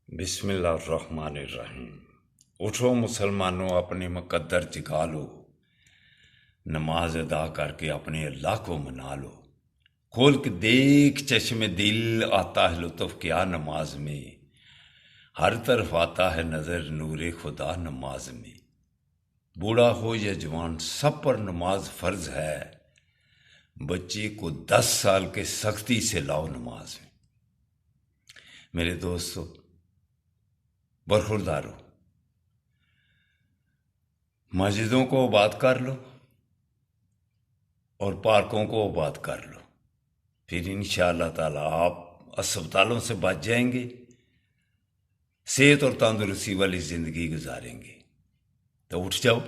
بسم اللہ الرحمن الرحیم۔ اٹھو مسلمانوں، اپنے مقدر جگا لو، نماز ادا کر کے اپنے اللہ کو منا لو۔ کھول کے دیکھ چشم دل، آتا ہے لطف کیا نماز میں، ہر طرف آتا ہے نظر نور خدا نماز میں۔ بوڑھا ہو یا جوان سب پر نماز فرض ہے، بچے کو 10 سال کے سختی سے لاؤ نماز میں۔ میرے دوستو، برخوردارو، مسجدوں کو آباد کر لو اور پارکوں کو آباد کر لو، پھر انشاءاللہ تعالی آپ اسپتالوں سے بچ جائیں گے، صحت اور تندرستی والی زندگی گزاریں گے۔ تو اٹھ جاؤ،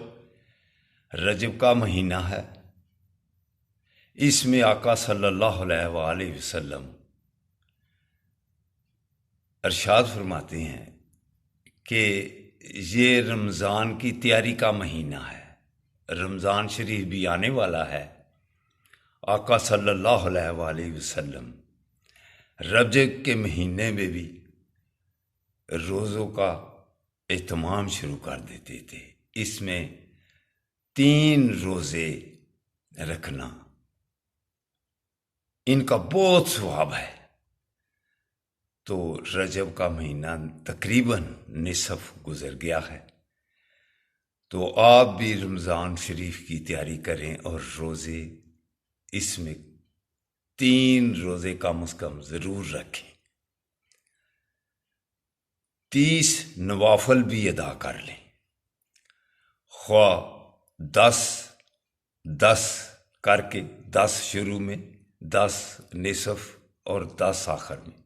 رجب کا مہینہ ہے، اس میں آقا صلی اللہ علیہ وآلہ وسلم ارشاد فرماتے ہیں کہ یہ رمضان کی تیاری کا مہینہ ہے، رمضان شریف بھی آنے والا ہے۔ آقا صلی اللہ علیہ وآلہ وسلم رجب کے مہینے میں بھی روزوں کا اہتمام شروع کر دیتے تھے۔ اس میں 3 روزے رکھنا، ان کا بہت ثواب ہے۔ تو رجب کا مہینہ تقریباً نصف گزر گیا ہے، تو آپ بھی رمضان شریف کی تیاری کریں اور روزے اس میں 3 روزے کم از کم ضرور رکھیں۔ 30 نوافل بھی ادا کر لیں، خواہ 10 کر کے، 10 شروع میں، 10 نصف اور 10 آخر میں۔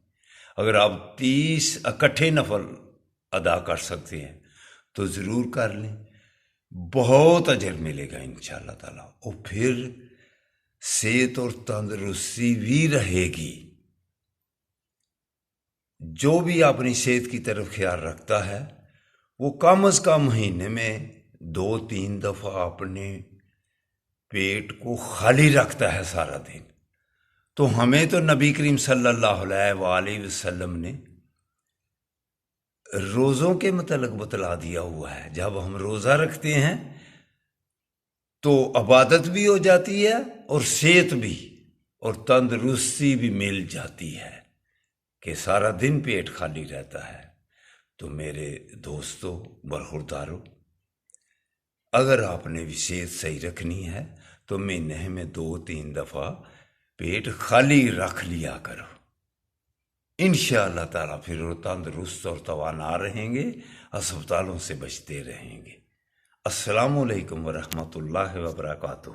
اگر آپ 30 اکٹھے نفل ادا کر سکتے ہیں تو ضرور کر لیں، بہت اجر ملے گا انشاءاللہ تعالیٰ، اور پھر صحت اور تندرستی بھی رہے گی۔ جو بھی اپنی صحت کی طرف خیال رکھتا ہے وہ کم از کم مہینے میں 2-3 دفعہ اپنے پیٹ کو خالی رکھتا ہے سارا دن۔ تو ہمیں تو نبی کریم صلی اللہ علیہ وآلہ وسلم نے روزوں کے متعلق بتلا دیا ہوا ہے، جب ہم روزہ رکھتے ہیں تو عبادت بھی ہو جاتی ہے اور صحت بھی اور تندرستی بھی مل جاتی ہے کہ سارا دن پیٹ خالی رہتا ہے۔ تو میرے دوستو، برخوردارو، اگر آپ نے بھی صحت صحیح رکھنی ہے تو مہینے میں 2-3 دفعہ پیٹ خالی رکھ لیا کرو، انشاءاللہ تعالیٰ پھر وہ تندرست اور توانا رہیں گے، اسپتالوں سے بچتے رہیں گے۔ السلام علیکم ورحمۃ اللہ وبرکاتہ۔